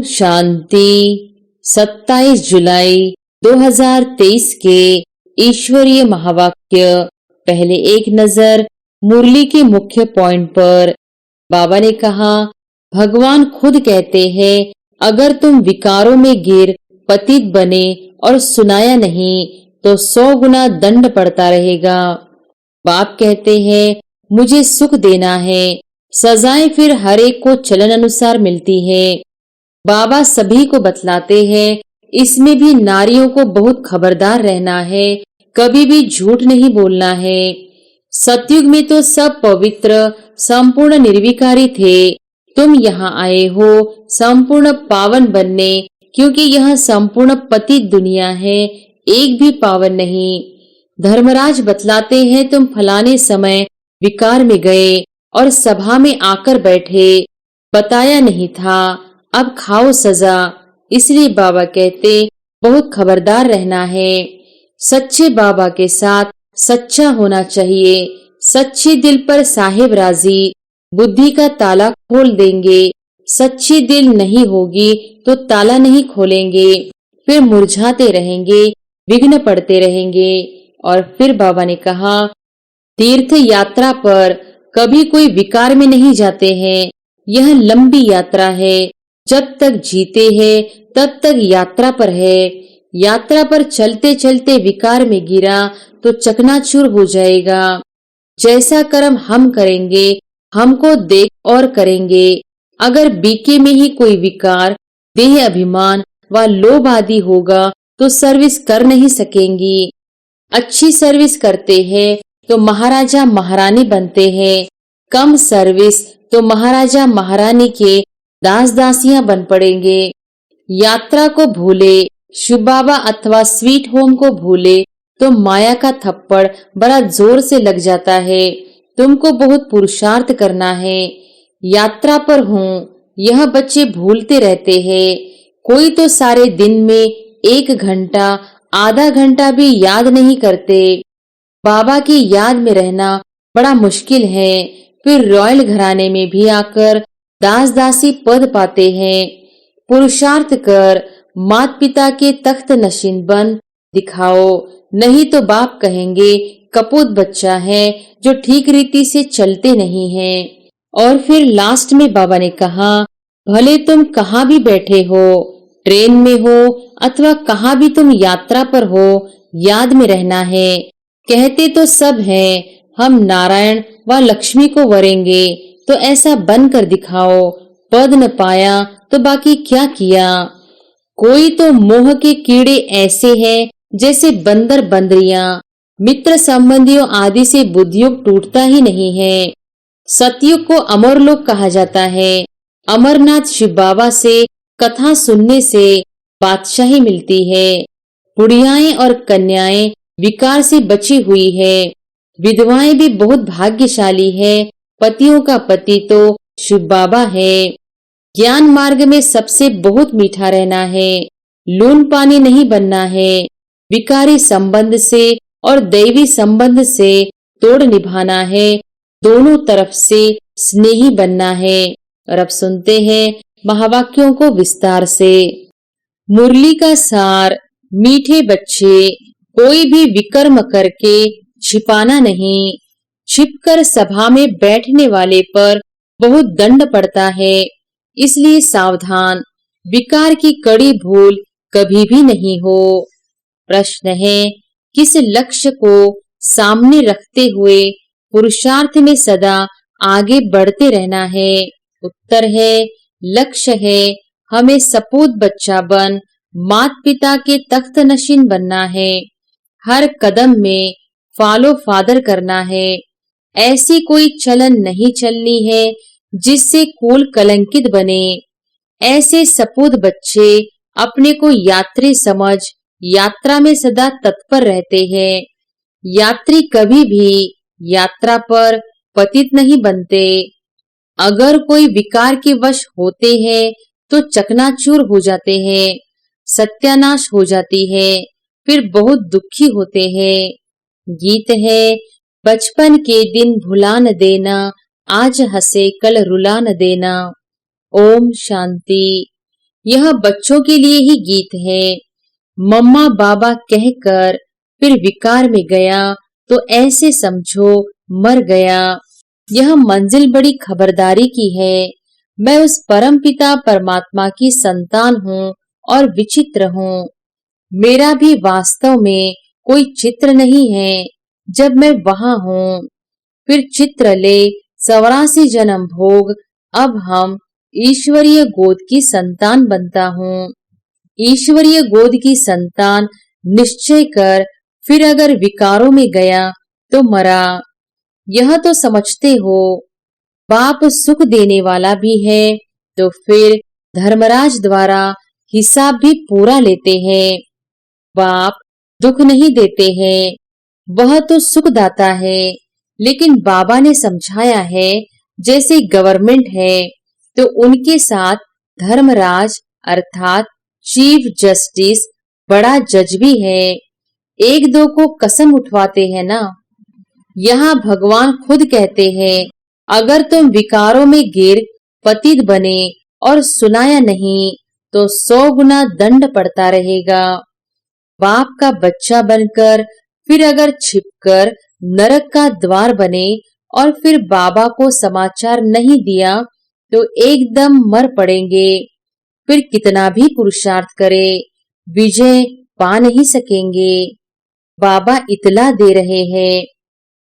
शांति। 27 जुलाई 2023 के ईश्वरीय महावाक्य। पहले एक नजर मुरली के मुख्य पॉइंट पर। बाबा ने कहा, भगवान खुद कहते हैं, अगर तुम विकारों में गिर पतित बने और सुनाया नहीं तो 100 गुना दंड पड़ता रहेगा। बाप कहते हैं, मुझे सुख देना है। सजाएं फिर हर एक को चलन अनुसार मिलती है। बाबा सभी को बतलाते हैं, इसमें भी नारियों को बहुत खबरदार रहना है, कभी भी झूठ नहीं बोलना है। सतयुग में तो सब पवित्र संपूर्ण निर्विकारी थे। तुम यहाँ आए हो संपूर्ण पावन बनने, क्योंकि यह संपूर्ण पतित दुनिया है, एक भी पावन नहीं। धर्मराज बतलाते हैं, तुम फलाने समय विकार में गए और सभा में आकर बैठे, बताया नहीं था, अब खाओ सजा। इसलिए बाबा कहते, बहुत खबरदार रहना है। सच्चे बाबा के साथ सच्चा होना चाहिए। सच्चे दिल पर साहिब राजी बुद्धि का ताला खोल देंगे। सच्ची दिल नहीं होगी तो ताला नहीं खोलेंगे, फिर मुरझाते रहेंगे, विघ्न पड़ते रहेंगे। और फिर बाबा ने कहा, तीर्थ यात्रा पर कभी कोई विकार में नहीं जाते हैं। यह लंबी यात्रा है, जब तक जीते हैं तब तक यात्रा पर है। यात्रा पर चलते चलते विकार में गिरा तो चकनाचूर हो जाएगा। जैसा कर्म हम करेंगे, हमको देख और करेंगे। अगर बीके में ही कोई विकार, देह अभिमान व लोभ आदि होगा तो सर्विस कर नहीं सकेंगी। अच्छी सर्विस करते हैं तो महाराजा महारानी बनते हैं, कम सर्विस तो महाराजा महारानी के दास दासियां बन पड़ेंगे। यात्रा को भूले, शिव बाबा अथवा स्वीट होम को भूले तो माया का थप्पड़ बड़ा जोर से लग जाता है। तुमको बहुत पुरुषार्थ करना है। यात्रा पर हूँ, यह बच्चे भूलते रहते हैं। कोई तो सारे दिन में 1 घंटा आधा घंटा भी याद नहीं करते। बाबा की याद में रहना बड़ा मुश्किल है। फिर रॉयल घराने में भी आकर दास दासी पद पाते हैं। पुरुषार्थ कर मात पिता के तख्त नशीन बन दिखाओ, नहीं तो बाप कहेंगे कपूत बच्चा है जो ठीक रीति से चलते नहीं है। और फिर लास्ट में बाबा ने कहा, भले तुम कहाँ भी बैठे हो, ट्रेन में हो अथवा कहाँ भी तुम यात्रा पर हो, याद में रहना है। कहते तो सब हैं, हम नारायण व लक्ष्मी को वरेंगे, तो ऐसा बन कर दिखाओ। पद न पाया तो बाकी क्या किया। कोई तो मोह के कीड़े ऐसे हैं जैसे बंदर बंदरियां, मित्र संबंधियों आदि से बुद्धियोग टूटता ही नहीं है। सतयुग को अमर लोक कहा जाता है। अमरनाथ शिव बाबा से कथा सुनने से बादशाही मिलती है। बुढ़ियाएं और कन्याएं विकार से बची हुई है। विधवाएं भी बहुत भाग्यशाली है। पतियों का पति तो शिव बाबा है। ज्ञान मार्ग में सबसे बहुत मीठा रहना है, लून पानी नहीं बनना है। विकारी संबंध से और दैवी संबंध से तोड़ निभाना है, दोनों तरफ से स्नेही बनना है। और अब सुनते हैं महावाक्यों को विस्तार से। मुरली का सार, मीठे बच्चे, कोई भी विकर्म करके छिपाना नहीं। छिपकर सभा में बैठने वाले पर बहुत दंड पड़ता है, इसलिए सावधान। विकार की कड़ी भूल कभी भी नहीं हो। प्रश्न है, किस लक्ष्य को सामने रखते हुए पुरुषार्थ में सदा आगे बढ़ते रहना है। उत्तर है, लक्ष्य है हमें सपूत बच्चा बन मात पिता के तख्त नशीन बनना है। हर कदम में फॉलो फादर करना है। ऐसी कोई चलन नहीं चलनी है जिससे कुल कलंकित बने। ऐसे सपूत बच्चे अपने को यात्री समझ यात्रा में सदा तत्पर रहते हैं। यात्री कभी भी यात्रा पर पतित नहीं बनते। अगर कोई विकार के वश होते हैं तो चकनाचूर हो जाते हैं, सत्यानाश हो जाती है, फिर बहुत दुखी होते हैं। गीत है, बचपन के दिन भुला न देना, आज हंसे कल रुला न देना। ओम शांति। यह बच्चों के लिए ही गीत है। मम्मा बाबा कहकर फिर विकार में गया तो ऐसे समझो मर गया। यह मंजिल बड़ी खबरदारी की है। मैं उस परम पिता परमात्मा की संतान हूँ और विचित्र हूँ। मेरा भी वास्तव में कोई चित्र नहीं है जब मैं वहां हूँ। फिर चित्र ले 84 जन्म भोग, अब हम ईश्वरीय गोद की संतान बनता हूँ। ईश्वरीय गोद की संतान निश्चय कर फिर अगर विकारों में गया तो मरा। यह तो समझते हो। बाप सुख देने वाला भी है तो फिर धर्मराज द्वारा हिसाब भी पूरा लेते हैं। बाप दुख नहीं देते हैं, वह तो सुखदाता है। लेकिन बाबा ने समझाया है जैसे गवर्नमेंट है तो उनके साथ धर्मराज अर्थात चीफ जस्टिस बड़ा जज भी है। एक दो को कसम उठवाते हैं ना। यहाँ भगवान खुद कहते हैं अगर तुम विकारों में गिर पतित बने और सुनाया नहीं तो 100 गुना दंड पड़ता रहेगा। बाप का बच्चा बनकर फिर अगर छिपकर नरक का द्वार बने और फिर बाबा को समाचार नहीं दिया तो एकदम मर पड़ेंगे। फिर कितना भी पुरुषार्थ करे विजय पा नहीं सकेंगे। बाबा इतला दे रहे हैं।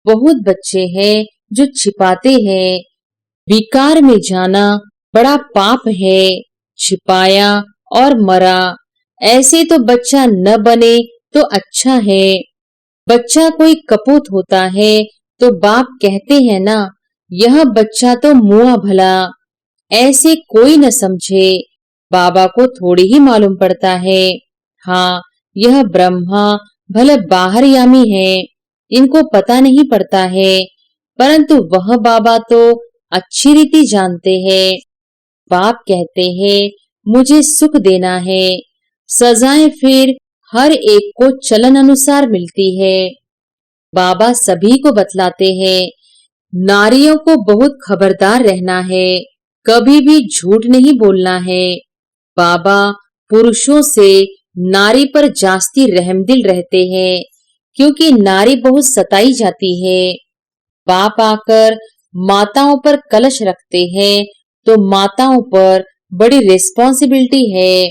बहुत बच्चे हैं जो छिपाते हैं। विकार में जाना बड़ा पाप है। छिपाया और मरा। ऐसे तो बच्चा न बने तो अच्छा है। बच्चा कोई कपूत होता है तो बाप कहते हैं ना यह बच्चा तो मुआ भला। ऐसे कोई न समझे। बाबा को थोड़ी ही मालूम पड़ता है। हाँ, यह ब्रह्मा भले बाहरयामी है, इनको पता नहीं पड़ता है, परंतु वह बाबा तो अच्छी रीति जानते हैं। बाप कहते हैं मुझे सुख देना है। सजाएं फिर हर एक को चलन अनुसार मिलती है। बाबा सभी को बतलाते हैं नारियों को बहुत खबरदार रहना है, कभी भी झूठ नहीं बोलना है। बाबा पुरुषों से नारी पर जास्ती रहमदिल रहते हैं क्योंकि नारी बहुत सताई जाती है। बाप आकर माताओं पर कलश रखते हैं तो माताओं पर बड़ी रिस्पॉन्सिबिलिटी है।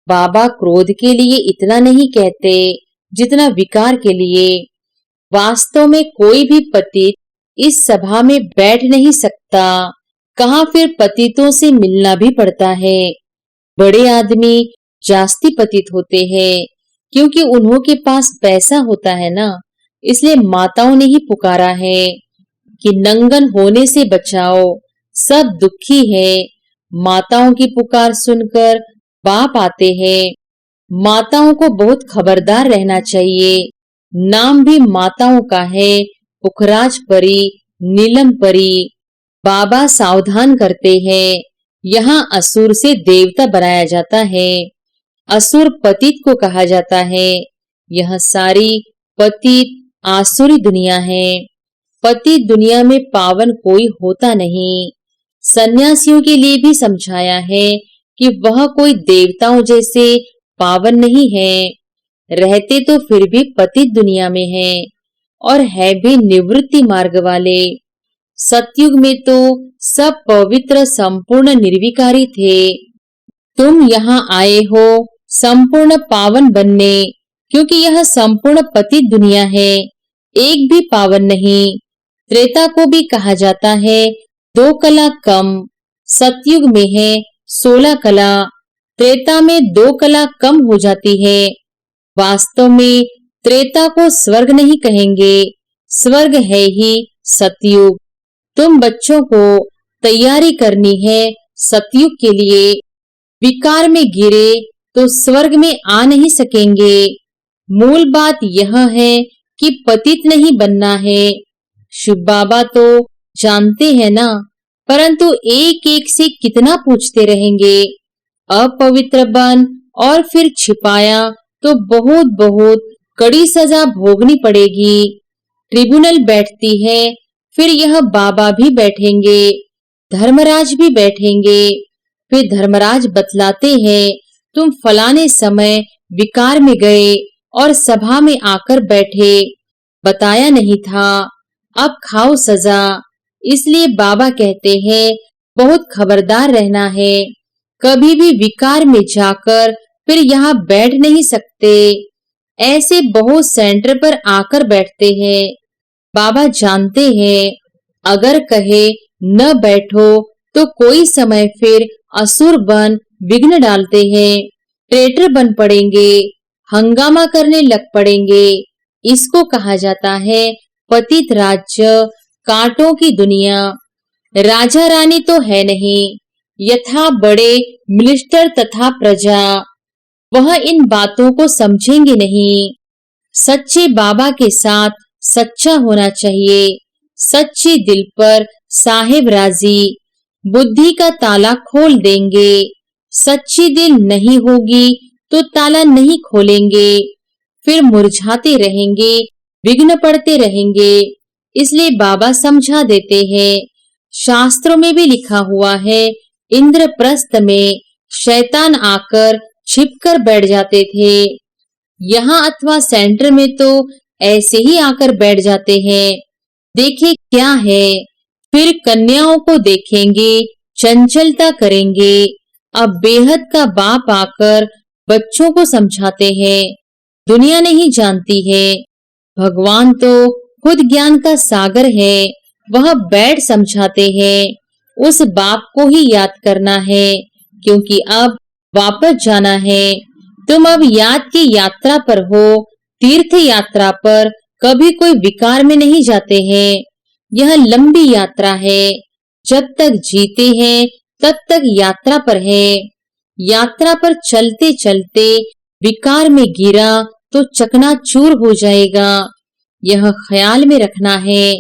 बाबा क्रोध के लिए इतना नहीं कहते जितना विकार के लिए। वास्तव में कोई भी पतित इस सभा में बैठ नहीं सकता। कहाँ फिर पतितों से मिलना भी पड़ता है। बड़े आदमी जास्ती पतित होते हैं क्योंकि उन्हों के पास पैसा होता है ना, इसलिए माताओं ने ही पुकारा है कि नंगन होने से बचाओ, सब दुखी है। माताओं की पुकार सुनकर बाप आते हैं। माताओं को बहुत खबरदार रहना चाहिए। नाम भी माताओं का है, पुखराज परी, नीलम परी। बाबा सावधान करते हैं यहाँ असुर से देवता बनाया जाता है। असुर पतित को कहा जाता है। यह सारी पतित आसुरी दुनिया है। पतित दुनिया में पावन कोई होता नहीं। सन्यासियों के लिए भी समझाया है कि वह कोई देवताओं जैसे पावन नहीं है। रहते तो फिर भी पतित दुनिया में है और है भी निवृत्ति मार्ग वाले। सतयुग में तो सब पवित्र संपूर्ण निर्विकारी थे। तुम यहाँ आए हो संपूर्ण पावन बनने, क्योंकि यह संपूर्ण पतित दुनिया है, एक भी पावन नहीं। त्रेता को भी कहा जाता है 2 कला कम। सतयुग में है 16 कला। त्रेता में 2 कला कम हो जाती है। वास्तव में त्रेता को स्वर्ग नहीं कहेंगे, स्वर्ग है ही सतयुग। तुम बच्चों को तैयारी करनी है सतयुग के लिए। विकार में गिरे तो स्वर्ग में आ नहीं सकेंगे। मूल बात यह है कि पतित नहीं बनना है। शिव बाबा तो जानते हैं ना, परंतु एक एक से कितना पूछते रहेंगे। अपवित्र बन और फिर छिपाया तो बहुत बहुत कड़ी सजा भोगनी पड़ेगी। ट्रिब्यूनल बैठती है, फिर यह बाबा भी बैठेंगे, धर्मराज भी बैठेंगे। फिर धर्मराज बतलाते हैं, तुम फलाने समय विकार में गए और सभा में आकर बैठे, बताया नहीं था, अब खाओ सजा। इसलिए बाबा कहते हैं बहुत खबरदार रहना है, कभी भी विकार में जाकर फिर यहाँ बैठ नहीं सकते। ऐसे बहुत सेंटर पर आकर बैठते हैं। बाबा जानते हैं अगर कहे न बैठो तो कोई समय फिर असुर बन विघ्न डालते हैं, ट्रेटर बन पड़ेंगे, हंगामा करने लग पड़ेंगे। इसको कहा जाता है पतित राज्य, कांटों की दुनिया। राजा रानी तो है नहीं, यथा बड़े मिनिस्टर तथा प्रजा, वह इन बातों को समझेंगे नहीं। सच्चे बाबा के साथ सच्चा होना चाहिए, सच्ची दिल पर साहिब राजी, बुद्धि का ताला खोल देंगे। सच्ची दिल नहीं होगी तो ताला नहीं खोलेंगे, फिर मुरझाते रहेंगे, विघ्न पड़ते रहेंगे। इसलिए बाबा समझा देते हैं, शास्त्रों में भी लिखा हुआ है, इंद्रप्रस्थ में शैतान आकर छिपकर बैठ जाते थे। यहाँ अथवा सेंटर में तो ऐसे ही आकर बैठ जाते हैं। देखे क्या है, फिर कन्याओं को देखेंगे, चंचलता करेंगे। अब बेहद का बाप आकर बच्चों को समझाते हैं, दुनिया नहीं जानती है, भगवान तो खुद ज्ञान का सागर है, वह बैठ समझाते हैं। उस बाप को ही याद करना है, क्योंकि अब वापस जाना है। तुम अब याद की यात्रा पर हो, तीर्थ यात्रा पर कभी कोई विकार में नहीं जाते हैं। यह लंबी यात्रा है, जब तक जीते हैं तब तक यात्रा पर है। यात्रा पर चलते चलते विकार में गिरा तो चकनाचूर हो जाएगा। यह ख्याल में रखना है,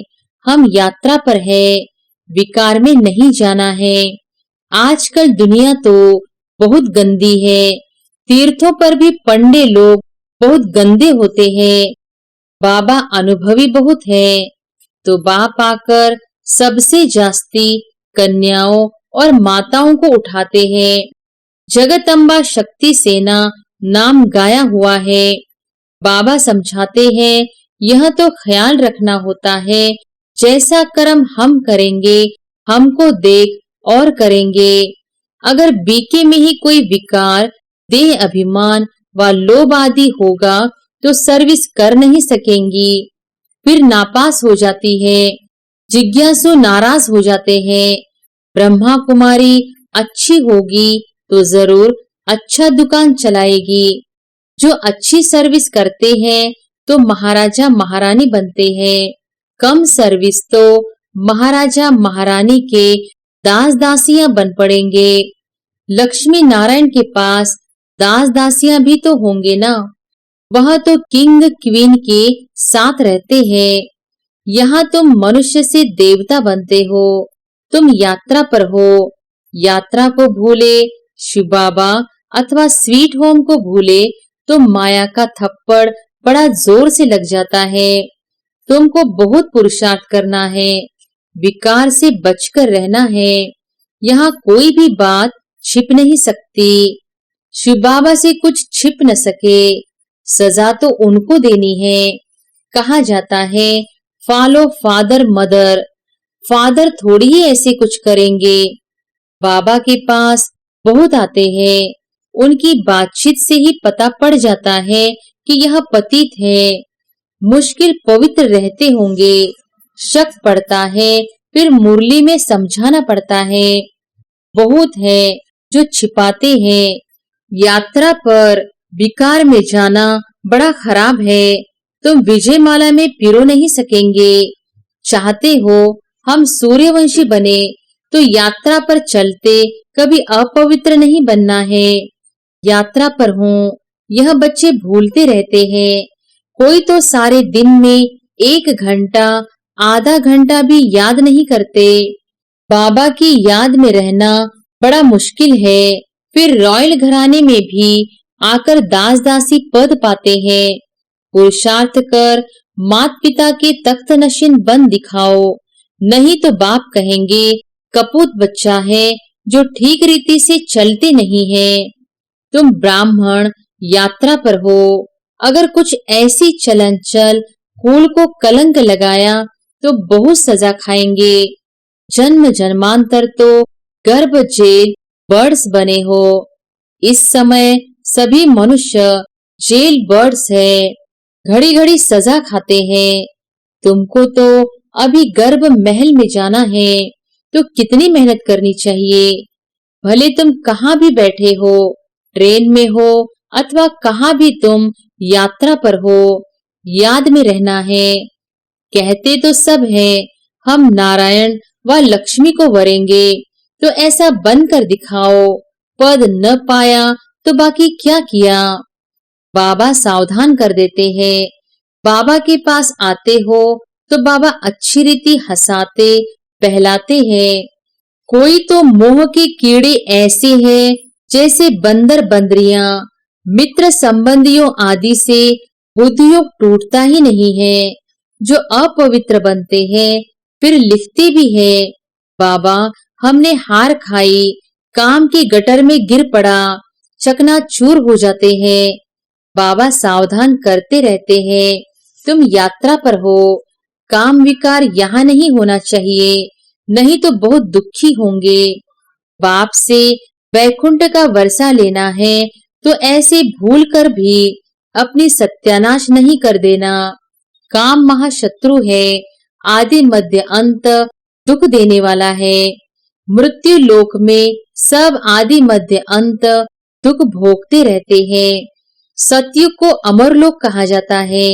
हम यात्रा पर है, विकार में नहीं जाना है। आजकल दुनिया तो बहुत गंदी है, तीर्थों पर भी पंडे लोग बहुत गंदे होते हैं। बाबा अनुभवी बहुत है, तो बाप आकर सबसे जास्ती कन्याओं और माताओं को उठाते हैं। जगदम्बा शक्ति सेना नाम गाया हुआ है। बाबा समझाते हैं, यह तो ख्याल रखना होता है, जैसा कर्म हम करेंगे हमको देख और करेंगे। अगर बीके में ही कोई विकार, देह अभिमान व लोभ आदि होगा तो सर्विस कर नहीं सकेंगी, फिर नापास हो जाती है। जिज्ञासु नाराज हो जाते हैं। ब्रह्मा कुमारी अच्छी होगी तो जरूर अच्छा दुकान चलाएगी। जो अच्छी सर्विस करते हैं तो महाराजा महारानी बनते हैं, कम सर्विस तो महाराजा महारानी के दास दासियां बन पड़ेंगे। लक्ष्मी नारायण के पास दास दासियां भी तो होंगे ना, वह तो किंग क्वीन के साथ रहते हैं। यहाँ तुम मनुष्य से देवता बनते हो, तुम यात्रा पर हो। यात्रा को भूले, शिव बाबा अथवा स्वीट होम को भूले तो माया का थप्पड़ बड़ा जोर से लग जाता है। तुमको बहुत पुरुषार्थ करना है, विकार से बचकर रहना है। यहाँ कोई भी बात छिप नहीं सकती। शिव बाबा से कुछ छिप न सके, सजा तो उनको देनी है। कहा जाता है फॉलो फादर मदर, फादर थोड़ी ही ऐसे कुछ करेंगे। बाबा के पास बहुत आते हैं, उनकी बातचीत से ही पता पड़ जाता है कि यह पतित है, मुश्किल पवित्र रहते होंगे। शक पड़ता है, फिर मुरली में समझाना पड़ता है। बहुत है जो छिपाते हैं। यात्रा पर विकार में जाना बड़ा खराब है, तुम विजयमाला में पिरो नहीं सकेंगे। चाहते हो हम सूर्यवंशी बने तो यात्रा पर चलते कभी अपवित्र नहीं बनना है। यात्रा पर हूँ, यह बच्चे भूलते रहते हैं। कोई तो सारे दिन में 1 घंटा आधा घंटा भी याद नहीं करते। बाबा की याद में रहना बड़ा मुश्किल है। फिर रॉयल घराने में भी आकर दास दासी पद पाते हैं। पुरुषार्थ कर मात पिता के तख्त नशीन बन दिखाओ, नहीं तो बाप कहेंगे कपूत बच्चा है, जो ठीक रीति से चलते नहीं है। तुम ब्राह्मण यात्रा पर हो, अगर कुछ ऐसी चलन चल कुल को कलंक लगाया तो बहुत सजा खाएंगे। जन्म जन्मांतर तो गर्भ जेल बर्ड्स बने हो। इस समय सभी मनुष्य जेल बर्ड्स है, घड़ी घड़ी सजा खाते हैं। तुमको तो अभी गर्भ महल में जाना है, तो कितनी मेहनत करनी चाहिए। भले तुम कहाँ भी बैठे हो, ट्रेन में हो अथवा कहाँ भी तुम यात्रा पर हो, याद में रहना है। कहते तो सब है हम नारायण व लक्ष्मी को वरेंगे, तो ऐसा बनकर दिखाओ। पद न पाया तो बाकी क्या किया। बाबा सावधान कर देते हैं। बाबा के पास आते हो तो बाबा अच्छी रीति हंसाते बहलाते हैं। कोई तो मोह के कीड़े ऐसे हैं जैसे बंदर बंदरियां, मित्र संबंधियों आदि से बुद्धियोग टूटता ही नहीं है। जो अपवित्र बनते हैं फिर लिखते भी है, बाबा हमने हार खाई, काम के गटर में गिर पड़ा, चकनाचूर हो जाते हैं। बाबा सावधान करते रहते हैं, तुम यात्रा पर हो, काम विकार यहाँ नहीं होना चाहिए, नहीं तो बहुत दुखी होंगे। बाप से वैकुंठ का वर्षा लेना है तो ऐसे भूल कर भी अपनी सत्यानाश नहीं कर देना। काम महाशत्रु है, आदि मध्य अंत दुख देने वाला है। मृत्यु लोक में सब आदि मध्य अंत दुख भोगते रहते हैं। सतयुग को अमर लोक कहा जाता है।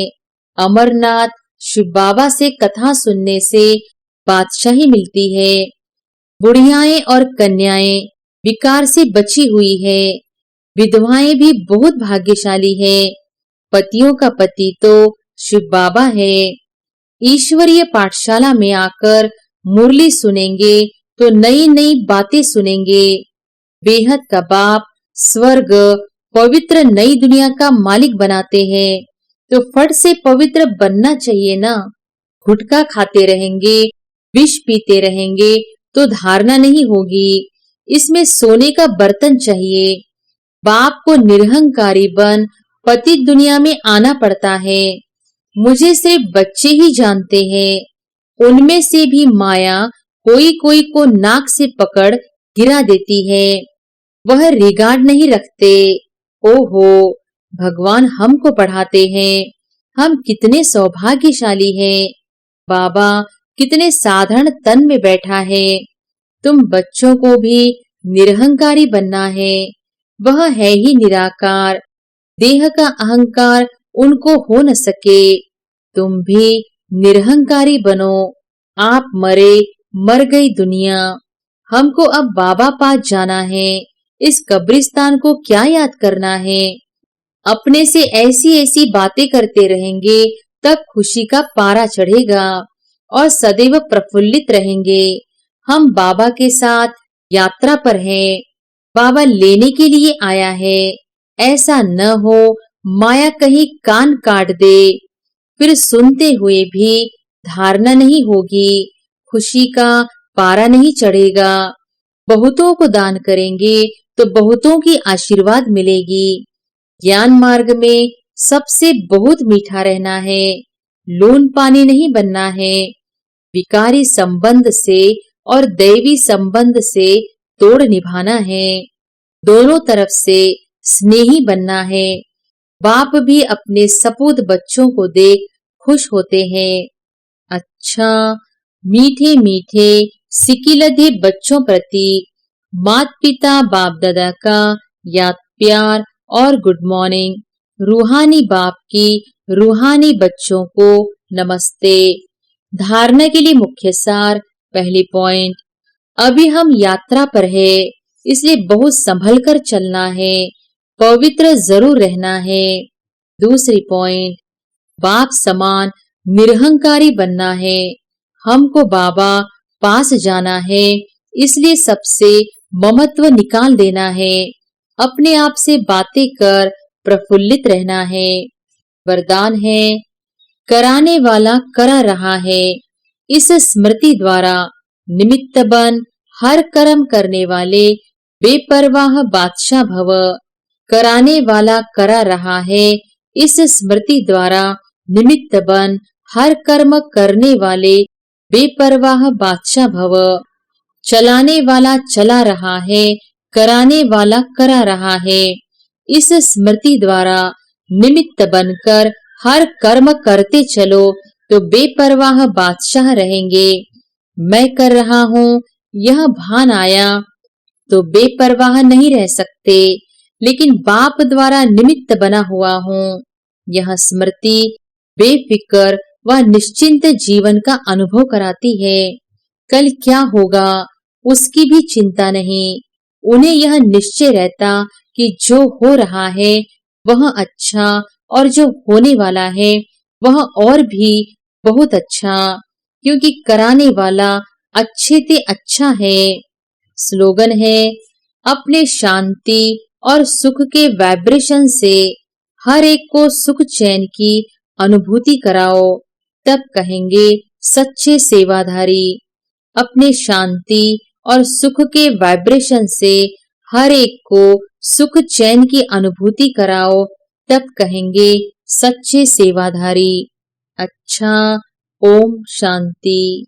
अमरनाथ शिव बाबा से कथा सुनने से बादशाही मिलती है। बुढ़ियाएं और कन्याएं विकार से बची हुई है। विधवाएं भी बहुत भाग्यशाली है। पतियों का पति तो शिव बाबा है। ईश्वरीय पाठशाला में आकर मुरली सुनेंगे तो नई नई बातें सुनेंगे। बेहद का बाप स्वर्ग पवित्र नई दुनिया का मालिक बनाते हैं, तो फट से पवित्र बनना चाहिए ना। गुटखा खाते रहेंगे, विष पीते रहेंगे तो धारणा नहीं होगी। इसमें सोने का बर्तन चाहिए। बाप को निरहंकारी बन पति दुनिया में आना पड़ता है। मुझे सिर्फ बच्चे ही जानते हैं, उनमें से भी माया कोई कोई को नाक से पकड़ गिरा देती है। वह रिगार्ड नहीं रखते। ओहो, भगवान हमको पढ़ाते हैं। हम कितने सौभाग्यशाली हैं। बाबा कितने साधारण तन में बैठा है। तुम बच्चों को भी निरहंकारी बनना है। वह है ही निराकार, देह का अहंकार उनको हो न सके। तुम भी निरहंकारी बनो। आप मरे, मर गई दुनिया। हमको अब बाबा पास जाना है। इस कब्रिस्तान को क्या याद करना है। अपने से ऐसी ऐसी बातें करते रहेंगे तब खुशी का पारा चढ़ेगा और सदैव प्रफुल्लित रहेंगे। हम बाबा के साथ यात्रा पर हैं। बाबा लेने के लिए आया है। ऐसा न हो माया कहीं कान काट दे, फिर सुनते हुए भी धारणा नहीं होगी, खुशी का पारा नहीं चढ़ेगा। बहुतों को दान करेंगे तो बहुतों की आशीर्वाद मिलेगी। ज्ञान मार्ग में सबसे बहुत मीठा रहना है, लून पानी नहीं बनना है। विकारी संबंध से और दैवी संबंध से तोड़ निभाना है। दोनों तरफ से स्नेही बनना है। बाप भी अपने सपूत बच्चों को देख खुश होते हैं। अच्छा, मीठे मीठे सिकिलधे बच्चों प्रति माता पिता बाप दादा का याद प्यार और गुड मॉर्निंग। रूहानी बाप की रूहानी बच्चों को नमस्ते। धारणा के लिए मुख्य सार। पहली पॉइंट, अभी हम यात्रा पर है, इसलिए बहुत संभल कर चलना है, पवित्र जरूर रहना है। दूसरी पॉइंट, बाप समान निरहंकारी बनना है। हमको बाबा पास जाना है, इसलिए सबसे ममत्व निकाल देना है। अपने आप से बातें कर प्रफुल्लित रहना है। वरदान है, कराने वाला करा रहा है। इस स्मृति द्वारा निमित्त बन हर कर्म करने वाले बेपरवाह बादशाह भव। कराने वाला करा रहा है, इस स्मृति द्वारा निमित्त बन हर कर्म करने वाले बेपरवाह बादशाह भव। चलाने वाला चला रहा है, कराने वाला करा रहा है। इस स्मृति द्वारा निमित्त बनकर हर कर्म करते चलो तो बेपरवाह बादशाह रहेंगे। मैं कर रहा हूँ यह भान आया तो बेपरवाह नहीं रह सकते, लेकिन बाप द्वारा निमित्त बना हुआ हूँ। यह स्मृति बेफिक्र व निश्चिंत जीवन का अनुभव कराती है। कल क्या होगा उसकी भी चिंता नहीं। उन्हें यह निश्चय रहता कि जो हो रहा है वह अच्छा और जो होने वाला है वह और भी बहुत अच्छा, क्योंकि कराने वाला अच्छे ते अच्छा है। स्लोगन है, अपने शांति और सुख के वाइब्रेशन से हर एक को सुख चैन की अनुभूति कराओ, तब कहेंगे सच्चे सेवाधारी। अपने शांति और सुख के वाइब्रेशन से हर एक को सुख चैन की अनुभूति कराओ, तब कहेंगे सच्चे सेवाधारी। अच्छा, ओम शांति।